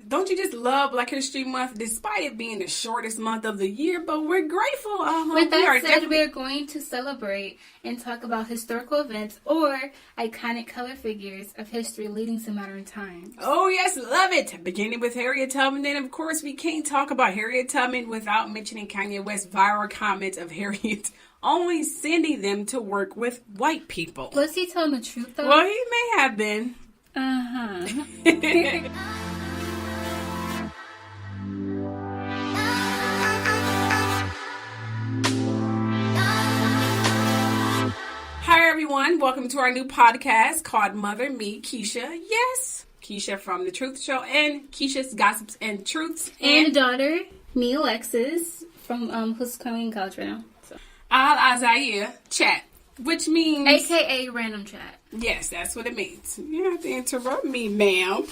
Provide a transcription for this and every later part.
don't you just love Black History Month, despite it being the shortest month of the year? But we're grateful. With that said, we're going to celebrate and talk about historical events or iconic color figures of history leading to modern times. Oh, yes, love it. Beginning with Harriet Tubman. Then, of course, we can't talk about Harriet Tubman without mentioning Kanye West's viral comments of Harriet only sending them to work with white people. Was he telling the truth, though? Well, he may have been. Hi, everyone. Welcome to our new podcast called Mother, Me, Keisha. Yes, Keisha from The Truth Show and Keisha's Gossips and Truths. And daughter, me, Alexis, from who's currently in college right now. Al-Azaya Chat, which means... AKA Random Chat. Yes, that's what it means. You don't have to interrupt me, ma'am.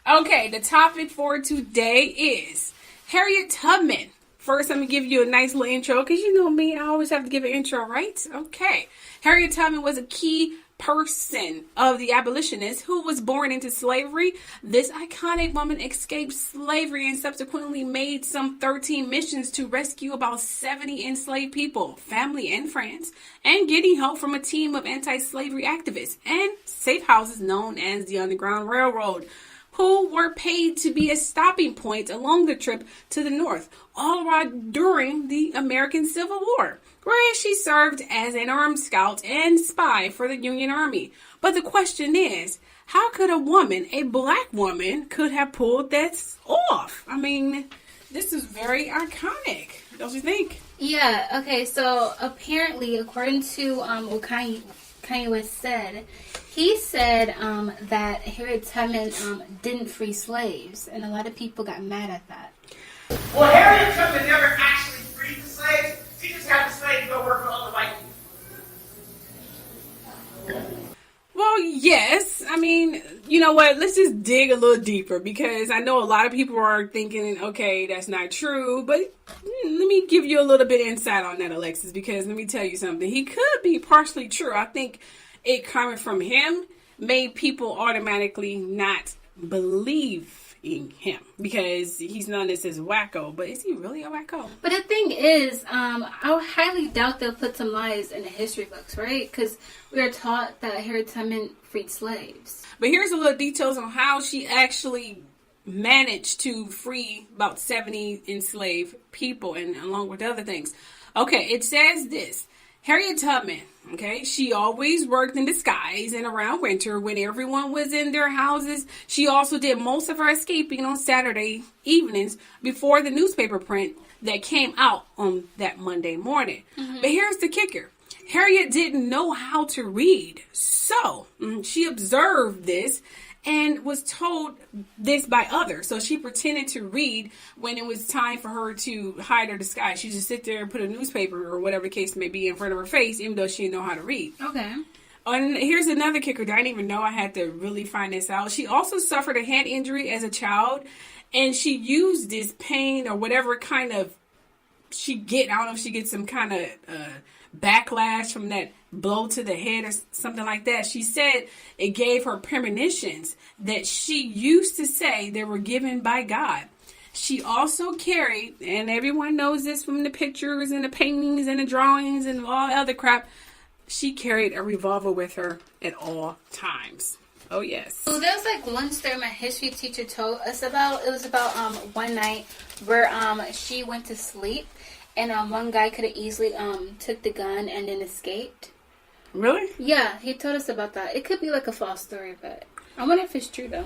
Okay, the topic for today is Harriet Tubman. First, I'm going to give you a nice little intro, because you know me, I always have to give an intro, right? Okay. Harriet Tubman was a key person of the abolitionists who was born into slavery. This iconic woman escaped slavery and subsequently made some 13 missions to rescue about 70 enslaved people, family and friends, and getting help from a team of anti-slavery activists and safe houses known as the Underground Railroad, who were paid to be a stopping point along the trip to the North, all while during the American Civil War, where she served as an armed scout and spy for the Union Army. But the question is, how could a woman, a black woman, could have pulled that off? I mean, this is very iconic, don't you think? Yeah, okay, so apparently, according to what Kanye West said, he said that Harriet Tubman didn't free slaves, and a lot of people got mad at that. Well, Harriet Tubman never actually freed the slaves. She just had the slaves go work for other white people. Well, yes. I mean, you know what? Let's just dig a little deeper, because I know a lot of people are thinking, okay, that's not true. But let me give you a little bit of insight on that, Alexis, because let me tell you something. He could be partially true. I think it coming from him made people automatically not believe in him, because he's known as his wacko. But is he really a wacko? But the thing is, I highly doubt they'll put some lies in the history books, right? Because we are taught that Harriet Tubman freed slaves. But here's a little details on how she actually managed to free about 70 enslaved people, and along with other things. Okay, it says this. Harriet Tubman, okay, she always worked in disguise and around winter when everyone was in their houses. She also did most of her escaping on Saturday evenings before the newspaper print that came out on that Monday morning. But here's the kicker. Harriet didn't know how to read, so she observed this and was told this by others. So she pretended to read when it was time for her to hide her disguise. She just sit there and put a newspaper or whatever the case may be in front of her face, even though she didn't know how to read. Okay. And here's another kicker that I didn't even know. I had to really find this out. She also suffered a hand injury as a child, and she used this pain or whatever kind of I don't know if she gets some kind of backlash from that blow to the head or something like that. She said it gave her premonitions that she used to say they were given by God. She also carried, and everyone knows this from the pictures and the paintings and the drawings and all other crap, she carried a revolver with her at all times. Oh, yes. So there was like one story my history teacher told us about. It was about one night where she went to sleep, and one guy could have easily took the gun and then escaped. Really? Yeah, he told us about that. It could be like a false story, but I wonder if it's true though.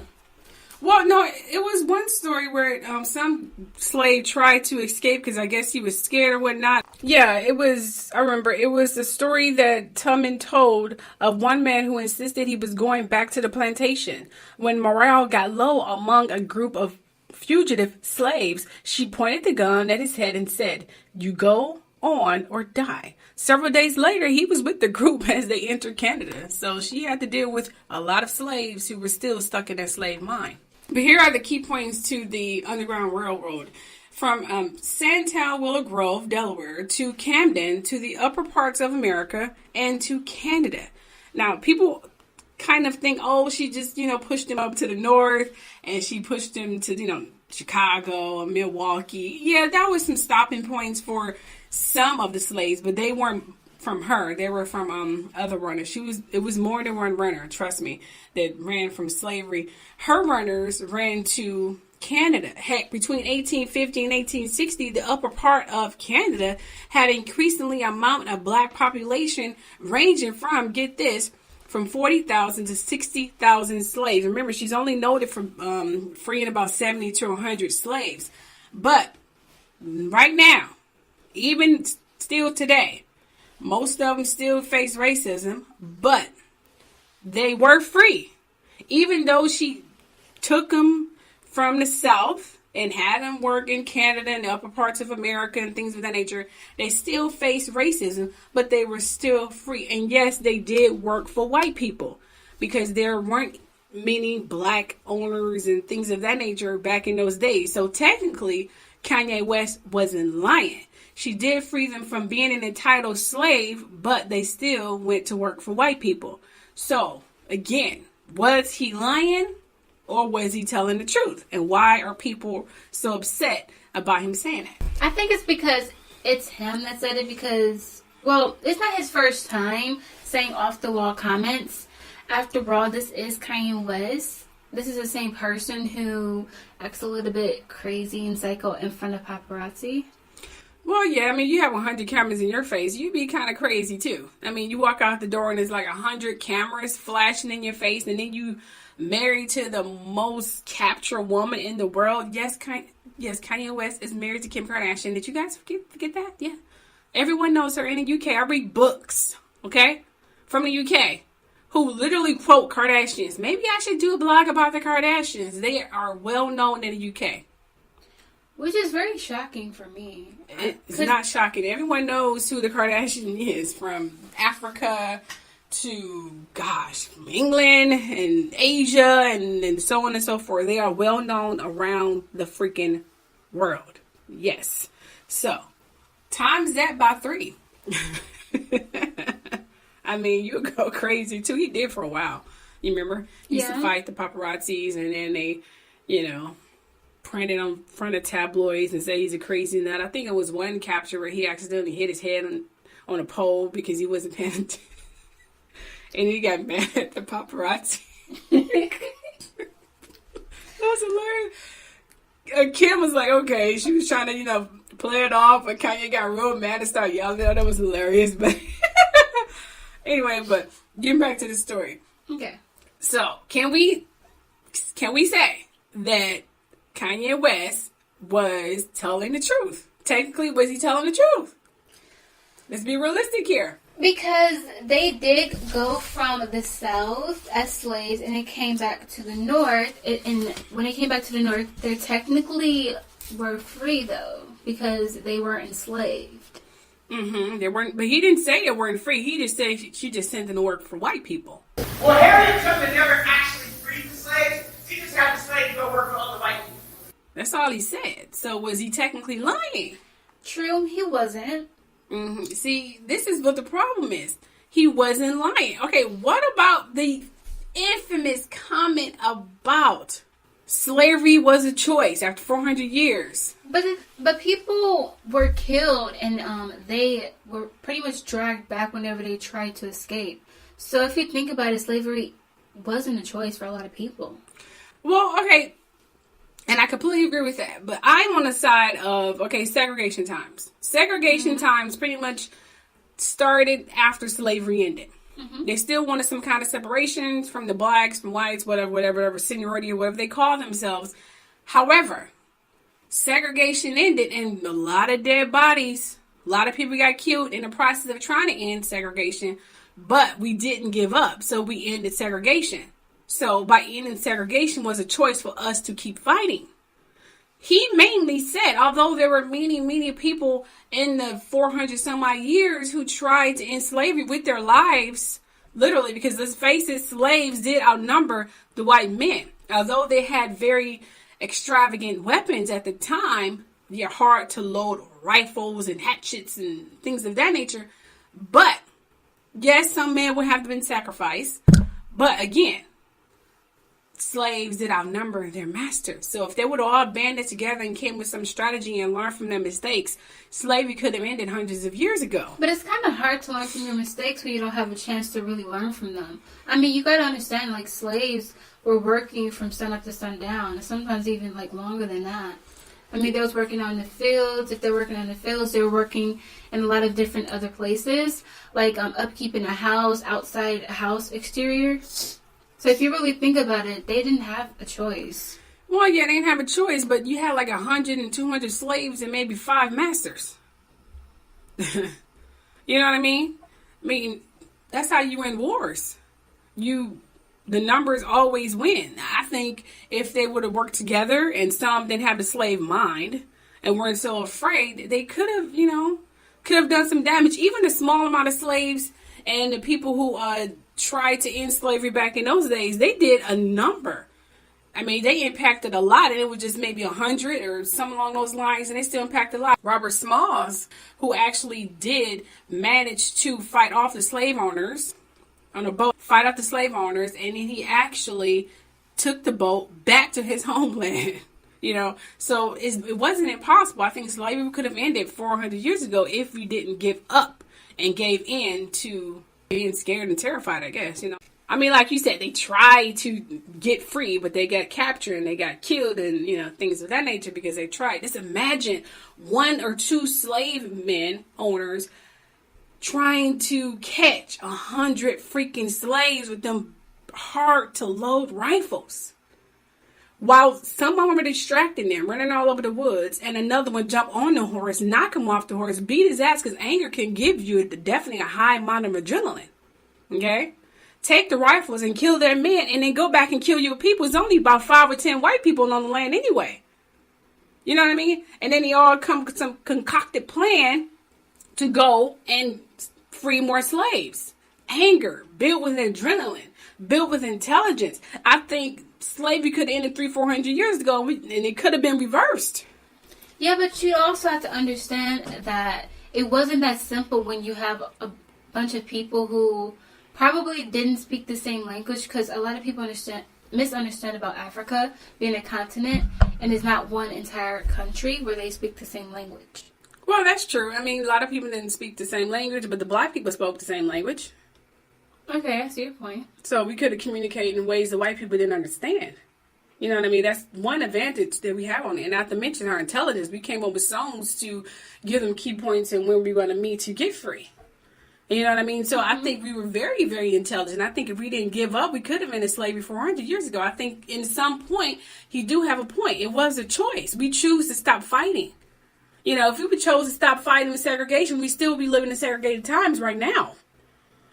Well, no, it was one story where some slave tried to escape because I guess he was scared or whatnot. Yeah, I remember, it was the story that Tubman told of one man who insisted he was going back to the plantation. When morale got low among a group of fugitive slaves, she pointed the gun at his head and said, "You go on or die." Several days later, he was with the group as they entered Canada. So she had to deal with a lot of slaves who were still stuck in that slave mind. But here are the key points to the Underground Railroad. From Sandtown, Willow Grove, Delaware, to Camden, to the upper parts of America, and to Canada. Now, people kind of think, oh, she just, pushed them up to the north and she pushed them to, Chicago or Milwaukee. Yeah, that was some stopping points for some of the slaves, but they weren't from her. They were from other runners. It was more than one runner, trust me, that ran from slavery. Her runners ran to Canada. Heck, between 1850 and 1860, the upper part of Canada had increasingly amount of black population ranging from, get this, from 40,000 to 60,000 slaves. Remember, she's only noted for freeing about 70 to 100 slaves. But right now, even still today, most of them still face racism, but they were free. Even though she took them from the South and had them work in Canada and the upper parts of America and things of that nature, they still faced racism, but they were still free. And yes, they did work for white people because there weren't many black owners and things of that nature back in those days. So technically, Kanye West wasn't lying. She did free them from being an entitled slave, but they still went to work for white people. So, again, was he lying or was he telling the truth? And why are people so upset about him saying that? I think it's because it's him that said it because, well, it's not his first time saying off-the-wall comments. After all, this is Kanye West. This is the same person who acts a little bit crazy and psycho in front of paparazzi. Well, yeah, I mean, you have 100 cameras in your face. You'd be kind of crazy, too. I mean, you walk out the door and there's like 100 cameras flashing in your face, and then you married to the most captured woman in the world. Yes, Kanye West is married to Kim Kardashian. Did you guys forget that? Yeah. Everyone knows her in the UK. I read books, okay, from the UK, who literally quote Kardashians. Maybe I should do a blog about the Kardashians. They are well known in the UK. Which is very shocking for me. It's not shocking. Everyone knows who the Kardashian is, from Africa to, from England and Asia and so on and so forth. They are well known around the freaking world. Yes. So, times that by 3. I mean, you go crazy too. He did for a while. You remember? He used to fight the paparazzis, and then they, printed on front of tabloids and say he's a crazy nut. I think it was one capture where he accidentally hit his head on a pole because he wasn't paying attention. And he got mad at the paparazzi. That was hilarious. Kim was like, okay, she was trying to, play it off, but Kanye got real mad and started yelling. That was hilarious. But anyway, but getting back to the story. Okay. So, can we say that Kanye West was telling the truth? Technically, was he telling the truth? Let's be realistic here. Because they did go from the South as slaves and it came back to the North. And when it came back to the North, they technically were free, though, because they were enslaved. Mm-hmm. They weren't, but he didn't say they weren't free. He just said she just sent them to work for white people. Well, Harriet Tubman never actually freed the slaves. She just had the slaves go work for other white people. That's all he said. So was he technically lying? True, he wasn't. Mm-hmm. See, this is what the problem is. He wasn't lying. Okay, what about the infamous comment about slavery was a choice after 400 years? But people were killed and they were pretty much dragged back whenever they tried to escape. So if you think about it, slavery wasn't a choice for a lot of people. Well, okay. And I completely agree with that. But I'm on the side of, segregation times. Segregation times pretty much started after slavery ended. Mm-hmm. They still wanted some kind of separations from the blacks, from whites, whatever, seniority or whatever they call themselves. However, segregation ended and a lot of dead bodies, a lot of people got killed in the process of trying to end segregation. But we didn't give up. So we ended segregation. So by ending segregation was a choice for us to keep fighting. He mainly said, although there were many people in the 400 some odd years who tried to end slavery with their lives, literally, because let's face it, slaves did outnumber the white men. Although they had very extravagant weapons at the time, they're hard to load rifles and hatchets and things of that nature. But yes, some men would have been sacrificed. But again, slaves did outnumber their masters. So if they would have all banded together and came with some strategy and learned from their mistakes, slavery could have ended hundreds of years ago. But it's kind of hard to learn from your mistakes when you don't have a chance to really learn from them. I mean, you got to understand, like, slaves were working from sun up to sundown, and sometimes even, like, longer than that. I mean, they was working out in the fields. If they're working in the fields, they were working in a lot of different other places, like upkeeping a house, outside a house exterior. So if you really think about it, they didn't have a choice. Well, yeah, they didn't have a choice, but you had like 100 and 200 slaves and maybe 5 masters. You know what I mean? I mean, that's how you win wars. The numbers always win. I think if they would have worked together and some didn't have the slave mind and weren't so afraid, they could have done some damage. Even a small amount of slaves and the people who tried to end slavery back in those days, they did a number. I mean, they impacted a lot, and it was just maybe 100 or something along those lines, and they still impacted a lot. Robert Smalls, who actually did manage to fight off the slave owners on a boat, fight off the slave owners, and then he actually took the boat back to his homeland. So it wasn't impossible. I think slavery could have ended 400 years ago if we didn't give up and gave in to being scared and terrified, I guess, I mean, like you said, they tried to get free, but they got captured and they got killed and, things of that nature because they tried. Just imagine 1 or 2 slave men owners trying to catch 100 freaking slaves with them hard to load rifles. While some of them are distracting them, running all over the woods, and another one jump on the horse, knock him off the horse, beat his ass, because anger can give you definitely a high amount of adrenaline. Okay? Take the rifles and kill their men, and then go back and kill your people. It's only about 5 or 10 white people on the land anyway. You know what I mean? And then they all come with some concocted plan to go and free more slaves. Anger, built with adrenaline, built with intelligence. I think slavery could have ended 300-400 years ago, and it could have been reversed. Yeah, but you also have to understand that it wasn't that simple when you have a bunch of people who probably didn't speak the same language, because a lot of people misunderstand about Africa being a continent, and it's not one entire country where they speak the same language. Well, that's true. I mean, a lot of people didn't speak the same language, but the black people spoke the same language. Okay, I see your point. So we could have communicated in ways that white people didn't understand. You know what I mean? That's one advantage that we have on it. And not to mention our intelligence. We came up with songs to give them key points and when we're going to meet to get free. You know what I mean? So I think we were very, very intelligent. I think if we didn't give up, we could have ended slavery 400 years ago. I think in some point, you do have a point. It was a choice. We choose to stop fighting. If we chose to stop fighting with segregation, we'd still be living in segregated times right now.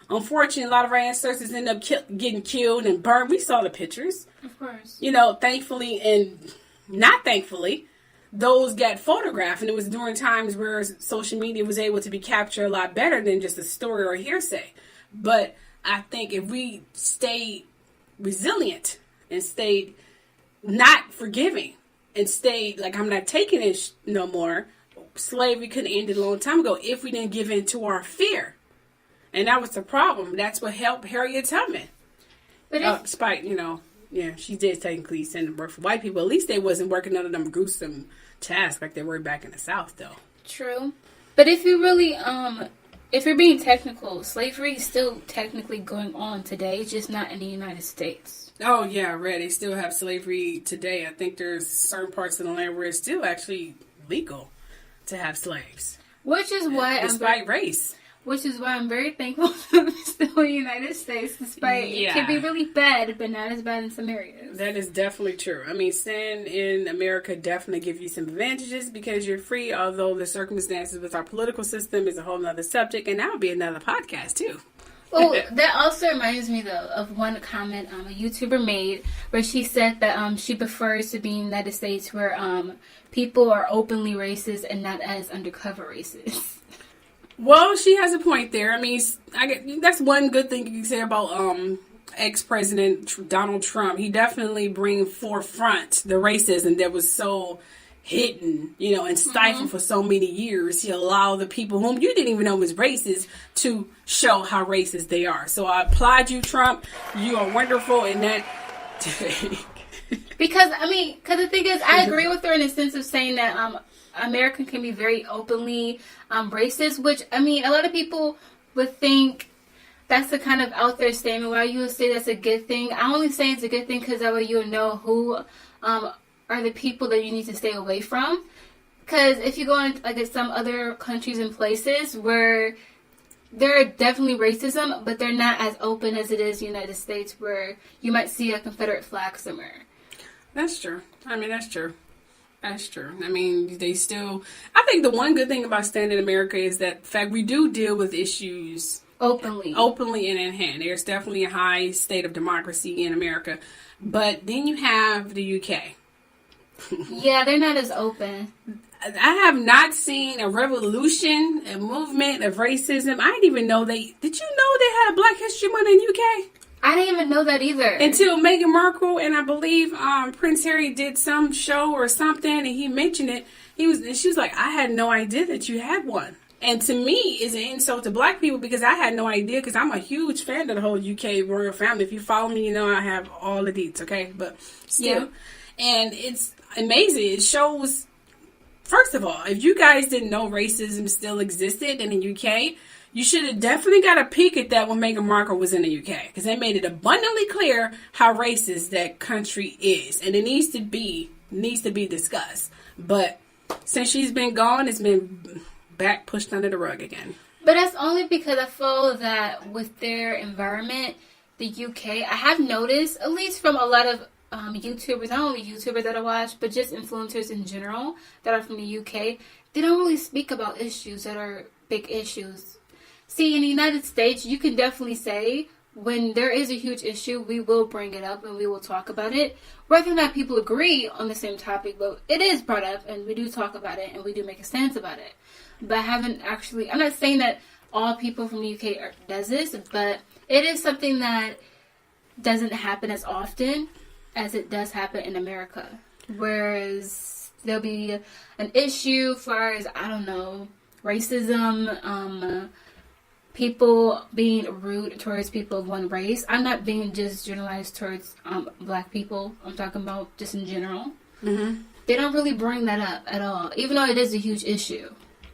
Unfortunately, a lot of our ancestors end up getting killed and burned. We saw the pictures. Of course. Thankfully and not thankfully, those got photographed. And it was during times where social media was able to be captured a lot better than just a story or a hearsay. But I think if we stayed resilient and stayed not forgiving and stayed like, I'm not taking it no more, slavery could have ended a long time ago if we didn't give in to our fear. And that was the problem. That's what helped Harriet Tubman. But despite, she did technically send the birth for white people. At least they wasn't working under them gruesome tasks like they were back in the South, though. True. But if you really, if you're being technical, slavery is still technically going on today. It's just not in the United States. Oh, yeah, I read. They still have slavery today. I think there's certain parts of the land where it's still actually legal to have slaves. Which is why despite race. Which is why I'm very thankful to be still in the United States, despite it can be really bad, but not as bad in some areas. That is definitely true. I mean, staying in America definitely gives you some advantages because you're free, although the circumstances with our political system is a whole nother subject, and that would be another podcast, too. Oh, that also reminds me, though, of one comment a YouTuber made where she said that she prefers to be in the United States where people are openly racist and not as undercover racist. Well, she has a point there. I mean, that's one good thing you can say about ex-president Donald Trump. He definitely bring forefront the racism that was so hidden, and stifled for so many years. He allowed the people whom you didn't even know was racist to show how racist they are. So I applaud you, Trump. You are wonderful in that. Because the thing is, I agree with her in the sense of saying that America can be very openly racist, which, a lot of people would think that's the kind of out there statement where you would say that's a good thing. I only say it's a good thing because that way you'll know who are the people that you need to stay away from. Because if you go in like some other countries and places where there are definitely racism, but they're not as open as it is the United States, where you might see a Confederate flag somewhere. That's true. That's true. That's true. They still... I think the one good thing about staying in America is that, in fact, we do deal with issues... Openly and in hand. There's definitely a high state of democracy in America. But then you have the UK. Yeah, they're not as open. I have not seen a revolution, a movement of racism. I didn't even know they... Did you know they had a Black History Month in the UK? I didn't even know that either. Until Meghan Markle and I believe Prince Harry did some show or something and he mentioned it. She was like, I had no idea that you had one. And to me, it's an insult to Black people because I had no idea because I'm a huge fan of the whole UK royal family. If you follow me, you know I have all the deets, okay? But still. Yeah. And it's amazing. It shows, first of all, if you guys didn't know racism still existed in the UK, you should have definitely got a peek at that when Meghan Markle was in the UK. Because they made it abundantly clear how racist that country is. And it needs to be discussed. But since she's been gone, it's been... back pushed under the rug again. But that's only because I feel that with their environment, the UK, I have noticed, at least from a lot of YouTubers, not only YouTubers that I watch, but just influencers in general that are from the UK, they don't really speak about issues that are big issues. See, in the United States, you can definitely say when there is a huge issue, we will bring it up and we will talk about it. Whether or not people agree on the same topic, but it is brought up and we do talk about it and we do make a stance about it. But I haven't actually... I'm not saying that all people from the UK does this, but it is something that doesn't happen as often as it does happen in America. Whereas there'll be an issue as far as, I don't know, racism, people being rude towards people of one race. I'm not being just generalized towards Black people. I'm talking about just in general. Mm-hmm. They don't really bring that up at all, even though it is a huge issue.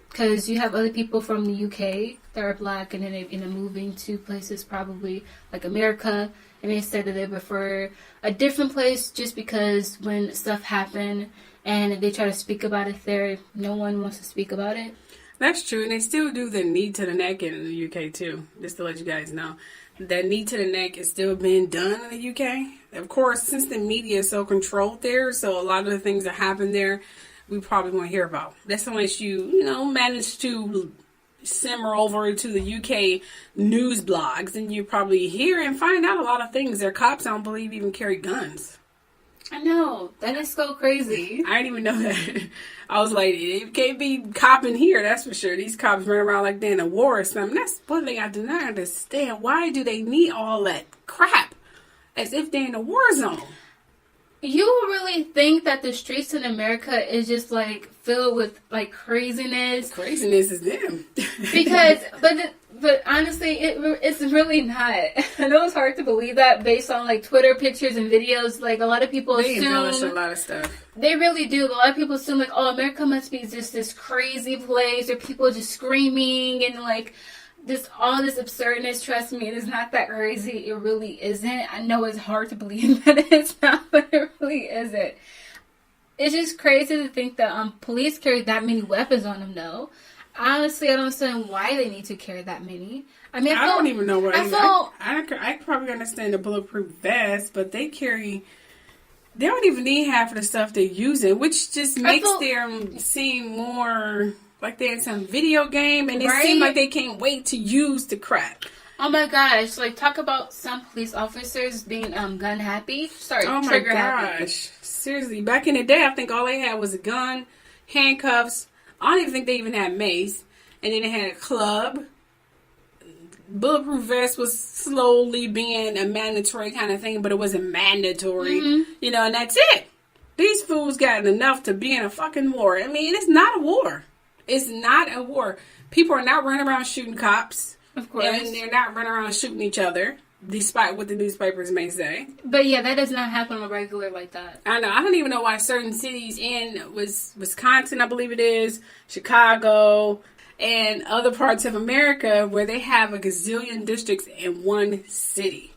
Because you have other people from the UK that are Black and then they end up moving to places probably like America. And they said that they prefer a different place just because when stuff happen and they try to speak about it there, no one wants to speak about it. That's true. And they still do the knee to the neck in the UK too. Just to let you guys know. That knee to the neck is still being done in the UK. Of course, since the media is so controlled there, so a lot of the things that happen there, we probably won't hear about. That's unless you manage to simmer over to the UK news blogs and you probably hear and find out a lot of things. Their cops, I don't believe, even carry guns. I know. That is so crazy. I didn't even know that. I was like, it can't be copping here, that's for sure. These cops run around like they're in a war or something. That's one thing I do not understand. Why do they need all that crap as if they're in a war zone? You really think that the streets in America is just like filled with like craziness? Craziness is them. Because, but honestly, it's really not. I know it's hard to believe that based on like Twitter pictures and videos. Like a lot of people they assume embellish a lot of stuff. They really do. But a lot of people assume like, oh, America must be just this crazy place, or people just screaming and like. All this absurdness, trust me, it is not that crazy. It really isn't. I know it's hard to believe that it's not, but it really isn't. It's just crazy to think that police carry that many weapons on them, though. Honestly, I don't understand why they need to carry that many. I mean, I don't even know what I probably understand the bulletproof vest, but they don't even need half of the stuff they're using, which just makes them seem more... like they're in some video game, and it seems like they can't wait to use the crap. Oh my gosh! Like talk about some police officers being gun happy. Sorry, oh trigger my happy. Gosh! Seriously, back in the day, I think all they had was a gun, handcuffs. I don't even think they even had mace, and then they had a club. Bulletproof vest was slowly being a mandatory kind of thing, but it wasn't mandatory, and that's it. These fools got enough to be in a fucking war. I mean, it's not a war. It's not a war. People are not running around shooting cops. Of course. And they're not running around shooting each other, despite what the newspapers may say. But yeah, that does not happen on a regular like that. I know. I don't even know why certain cities in Wisconsin, I believe it is, Chicago, and other parts of America where they have a gazillion districts in one city.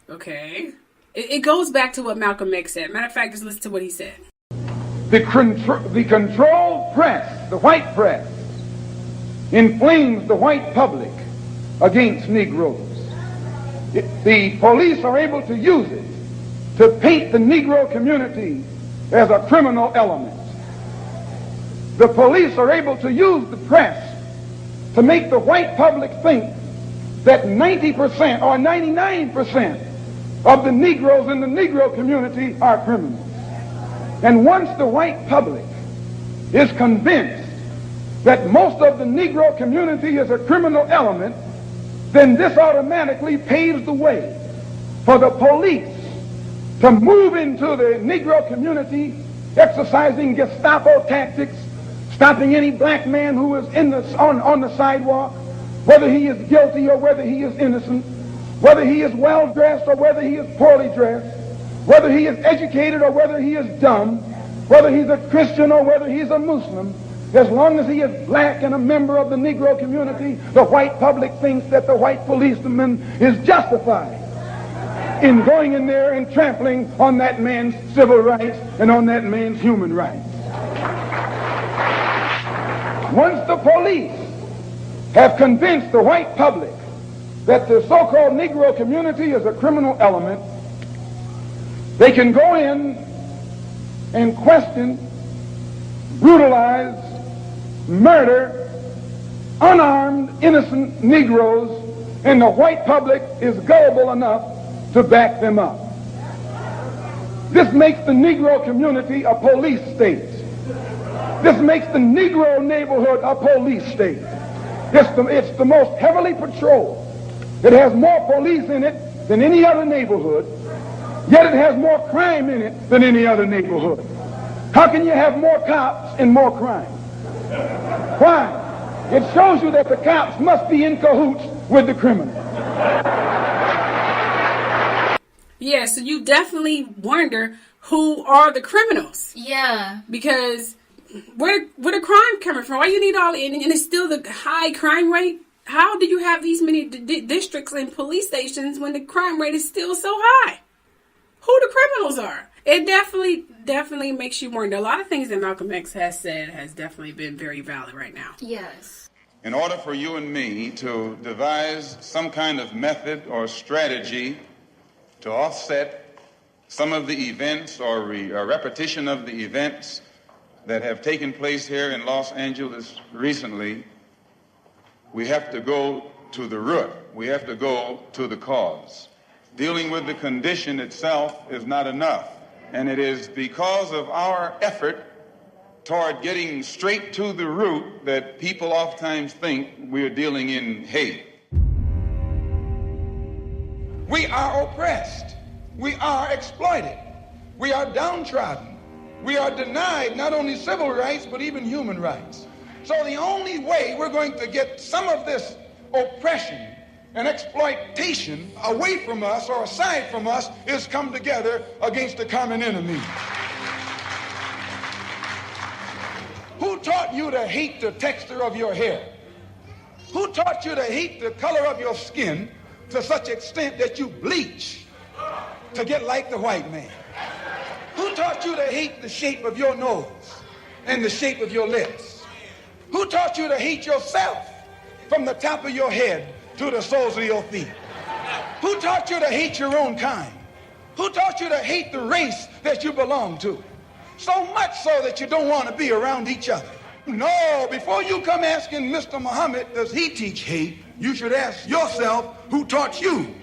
Okay? It goes back to what Malcolm X said. Matter of fact, just listen to what he said. The controlled press, the white press, inflames the white public against Negroes. The police are able to use it to paint the Negro community as a criminal element. The police are able to use the press to make the white public think that 90% or 99% of the Negroes in the Negro community are criminals. And once the white public is convinced that most of the Negro community is a criminal element, then this automatically paves the way for the police to move into the Negro community, exercising Gestapo tactics, stopping any black man who is on the sidewalk, whether he is guilty or whether he is innocent, whether he is well dressed or whether he is poorly dressed, whether he is educated or whether he is dumb, whether he's a Christian or whether he's a Muslim. As long as he is black and a member of the Negro community, the white public thinks that the white policeman is justified in going in there and trampling on that man's civil rights and on that man's human rights. Once the police have convinced the white public that the so-called Negro community is a criminal element, they can go in and question, brutalize, murder unarmed, innocent Negroes, and the white public is gullible enough to back them up. This makes the Negro community a police state. This makes the Negro neighborhood a police state. It's the most heavily patrolled. It has more police in it than any other neighborhood, yet it has more crime in it than any other neighborhood. How can you have more cops and more crime? Why? It shows you that the cops must be in cahoots with the criminals. Yeah, so you definitely wonder who are the criminals. Yeah. Because where the crime coming from? Why you need all and it's still the high crime rate? How do you have these many districts and police stations when the crime rate is still so high? Who the criminals are? It definitely makes you wonder. A lot of things that Malcolm X has said has definitely been very valid right now. Yes. In order for you and me to devise some kind of method or strategy to offset some of the events or a repetition of the events that have taken place here in Los Angeles recently, we have to go to the root. We have to go to the cause. Dealing with the condition itself is not enough. And it is because of our effort toward getting straight to the root that people oftentimes think we're dealing in hate. We are oppressed. We are exploited. We are downtrodden. We are denied not only civil rights, but even human rights. So the only way we're going to get some of this oppression and exploitation away from us or aside from us is come together against the common enemy. Who taught you to hate the texture of your hair? Who taught you to hate the color of your skin to such extent that you bleach to get like the white man? Who taught you to hate the shape of your nose and the shape of your lips? Who taught you to hate yourself from the top of your head to the soles of your feet? Who taught you to hate your own kind? Who taught you to hate the race that you belong to? So much so that you don't want to be around each other. No, before you come asking Mr. Muhammad, does he teach hate, you should ask yourself, who taught you?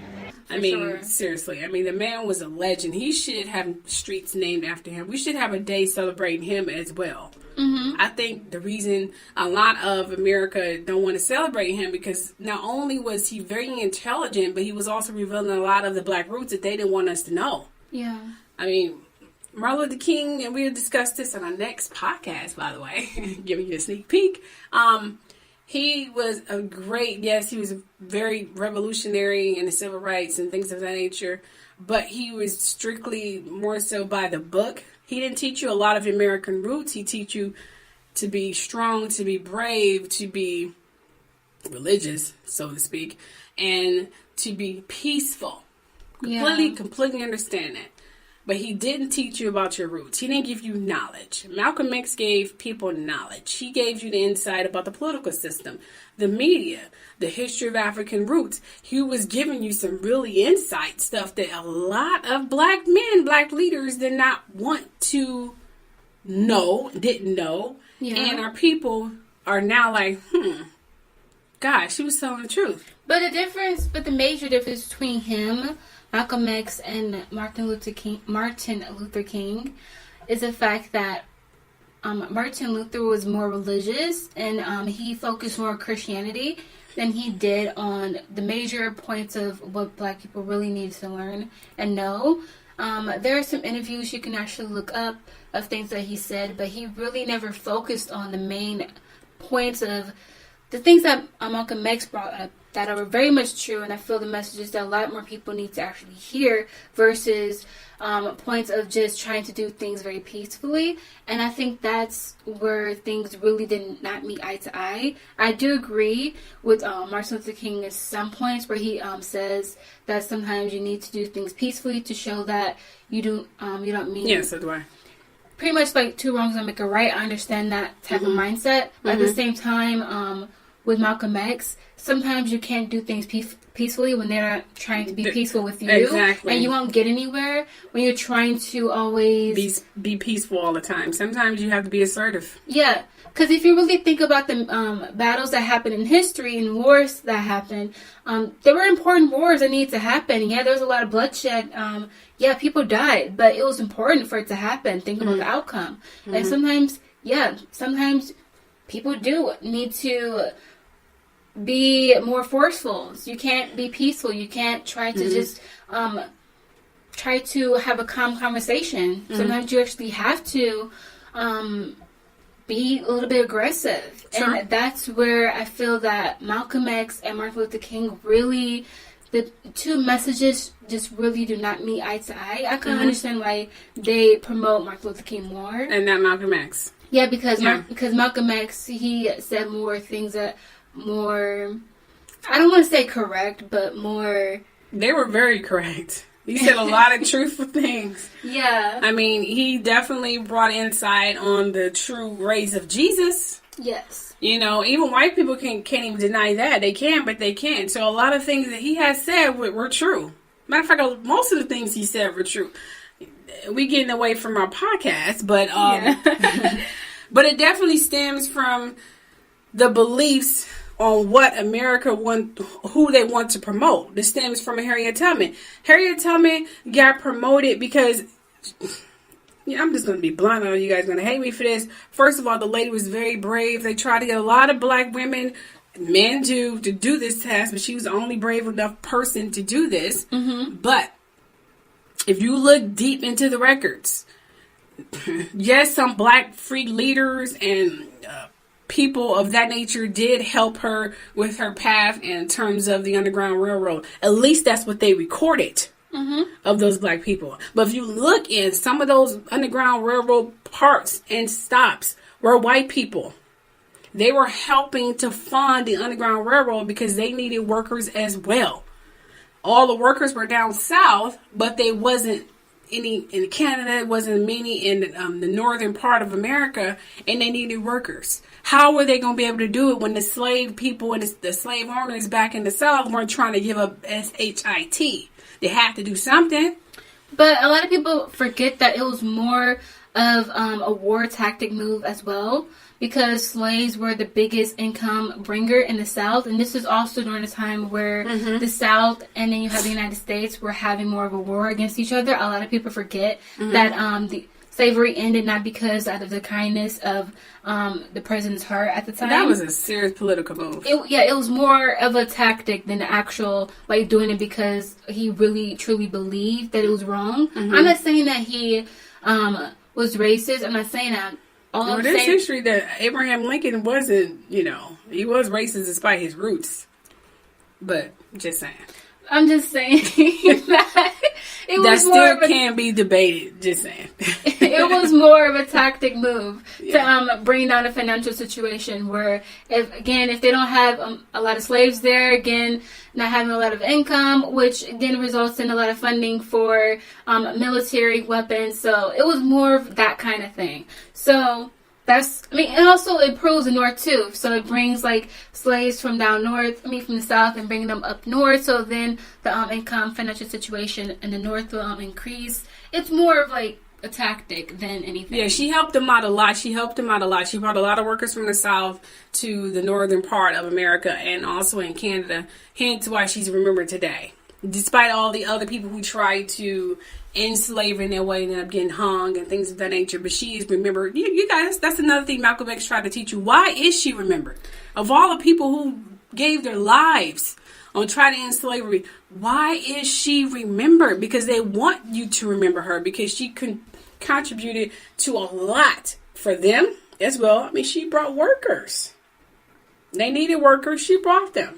I mean, seriously. I mean, the man was a legend. He should have streets named after him. We should have a day celebrating him as well. Mm-hmm. I think the reason a lot of America don't want to celebrate him because not only was he very intelligent, but he was also revealing a lot of the black roots that they didn't want us to know. Yeah. I mean, Martin Luther King, and we'll discuss this on our next podcast, by the way, giving you a sneak peek. He was a great, yes, he was very revolutionary in the civil rights and things of that nature, but he was strictly more so by the book. He didn't teach you a lot of American roots. He teach you to be strong, to be brave, to be religious, so to speak, and to be peaceful. Completely understand that. But he didn't teach you about your roots. He didn't give you knowledge. Malcolm X gave people knowledge. He gave you the insight about the political system, the media, the history of African roots. He was giving you some really insight stuff that a lot of black men, black leaders did not want to know, didn't know. Yeah. And our people are now like, gosh, she was telling the truth. But the major difference between him, Malcolm X, and Martin Luther King is the fact that Martin Luther was more religious, and he focused more on Christianity than he did on the major points of what black people really need to learn and know. There are some interviews you can actually look up of things that he said, but he really never focused on the main points of the things that Malcolm X brought up that are very much true, and I feel the messages that a lot more people need to actually hear versus points of just trying to do things very peacefully. And I think that's where things really did not meet eye to eye. I do agree with Martin Luther King at some points where he says that sometimes you need to do things peacefully to show that you don't mean. Yes, so do I. Pretty much like two wrongs don't make a right. I understand that type of mindset. But at the same time, with Malcolm X, sometimes you can't do things peacefully when they're not trying to be peaceful with you. Exactly. And you won't get anywhere when you're trying to always be peaceful all the time. Sometimes you have to be assertive. Yeah, because if you really think about the battles that happened in history and wars that happened, there were important wars that needed to happen. Yeah, there was a lot of bloodshed. Yeah, people died, but it was important for it to happen. Think about the outcome. And sometimes people do need to be more forceful. So you can't be peaceful. You can't try to just try to have a calm conversation. Sometimes you actually have to be a little bit aggressive. Sure. And that's where I feel that Malcolm X and Martin Luther King really, the two messages just really do not meet eye to eye. I can understand why they promote Martin Luther King more. And not Malcolm X. Yeah, because Malcolm X, he said more things that more, I don't want to say correct, but more. They were very correct. He said a lot of truthful things. Yeah. I mean, he definitely brought insight on the true race of Jesus. Yes. You know, even white people can't even deny that. They can, but they can't. So a lot of things that he has said were true. Matter of fact, most of the things he said were true. We getting away from our podcast, but but it definitely stems from the beliefs on what America who they want to promote. This stems from Harriet Tubman. Harriet Tubman got promoted because, I'm just going to be blunt. I know you guys are going to hate me for this. First of all, the lady was very brave. They tried to get a lot of black women, men to do this task, but she was the only brave enough person to do this. But if you look deep into the records, yes, some black free leaders and people of that nature did help her with her path in terms of the Underground Railroad. At least that's what they recorded of those black people. But if you look in some of those Underground Railroad parts and stops were white people. They were helping to fund the Underground Railroad because they needed workers as well. All the workers were down south, but they wasn't any in Canada. It wasn't many in the northern part of America, and they needed workers. How were they going to be able to do it when the slave people and the slave owners back in the South weren't trying to give up SHIT? They had to do something. But a lot of people forget that it was more of a war tactic move as well, because slaves were the biggest income bringer in the South. And this is also during a time where the South and then you have the United States were having more of a war against each other. A lot of people forget that the slavery ended not because out of the kindness of the president's heart at the time. That was a serious political move. It was more of a tactic than the actual, doing it because he really, truly believed that it was wrong. I'm not saying that he was racist. I'm not saying that. All I'm There's saying, history that Abraham Lincoln wasn't, he was racist despite his roots. But just saying. I'm just saying that it was That still more can be debated. Just saying. it was more of a tactic move to bring down a financial situation where, if they don't have a lot of slaves there, again, not having a lot of income, which again results in a lot of funding for military weapons. So it was more of that kind of thing. So and also it proves the North too. So it brings like slaves from down north, from the South, and bring them up north. So then the income financial situation in the North will increase. It's more of like a tactic than anything. Yeah, she helped them out a lot. She brought a lot of workers from the South to the northern part of America and also in Canada. Hence why she's remembered today. Despite all the other people who tried to enslave her in their way and end up getting hung and things of that nature, but she is remembered. You guys, that's another thing Malcolm X tried to teach you. Why is she remembered? Of all the people who gave their lives on trying to end slavery, why is she remembered? Because they want you to remember her because she contributed to a lot for them as well. She brought workers. They needed workers. She brought them.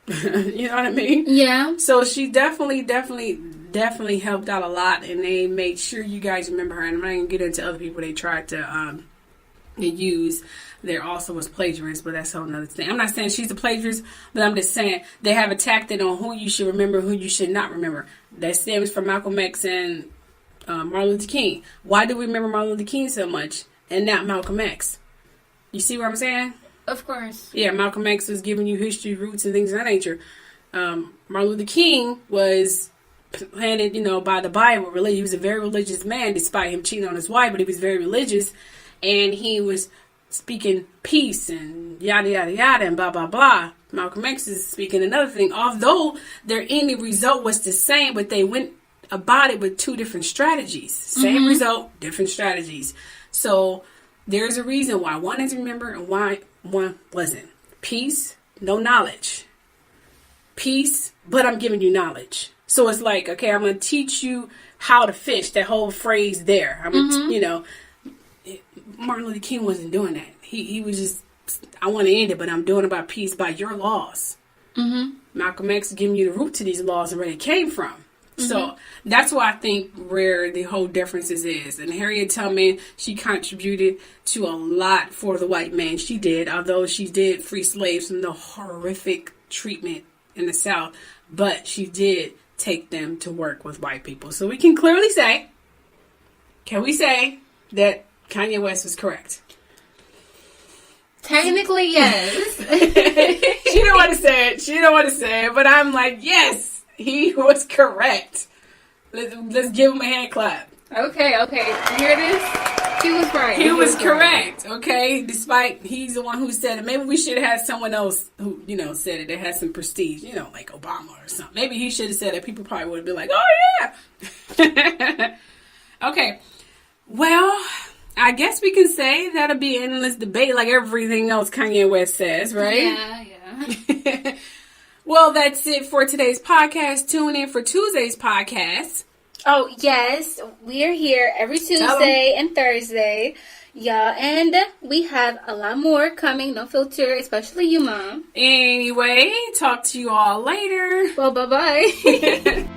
You know what I mean? Yeah. So she definitely helped out a lot, and they made sure you guys remember her. And I'm not going to get into other people they tried to use. There also was plagiarists, but that's a whole nother thing. I'm not saying she's a plagiarist, but I'm just saying they have a tactic on who you should remember, who you should not remember. That stems from Malcolm X and Martin Luther King. Why do we remember Martin Luther King so much and not Malcolm X? You see what I'm saying? Of course. Yeah, Malcolm X was giving you history, roots, and things of that nature. Martin Luther King was planted, by the Bible. He was a very religious man, despite him cheating on his wife, but he was very religious, and he was speaking peace and yada, yada, yada, and blah, blah, blah. Malcolm X is speaking another thing. Although their end result was the same, but they went about it with two different strategies. Same result, different strategies. So there's a reason why one is remembered and why one wasn't. Peace, no knowledge. Peace, but I'm giving you knowledge. So it's like, okay, I'm going to teach you how to fish. That whole phrase there. Martin Luther King wasn't doing that. He was just, I want to end it, but I'm doing it by peace, by your laws. Malcolm X is giving you the root to these laws and where they came from. So that's why I think where the whole differences is. And Harriet Tubman, she contributed to a lot for the white man. She did, although she did free slaves from the horrific treatment in the South. But she did take them to work with white people. So we can clearly say, that Kanye West was correct? Technically, yes. She don't want to say it. But I'm like, yes. He was correct. Let's give him a hand clap. Okay. Here it is. He was right. He was correct. Okay. Despite he's the one who said it. Maybe we should have had someone else who, said it. That had some prestige. Like Obama or something. Maybe he should have said it. People probably would have been like, oh yeah. Okay. Well, I guess we can say that'll be an endless debate like everything else Kanye West says, right? Yeah. Well, that's it for today's podcast. Tune in for Tuesday's podcast. Oh, yes. We are here every Tuesday and Thursday. Yeah, and we have a lot more coming. No filter, especially you, Mom. Anyway, talk to you all later. Well, bye-bye.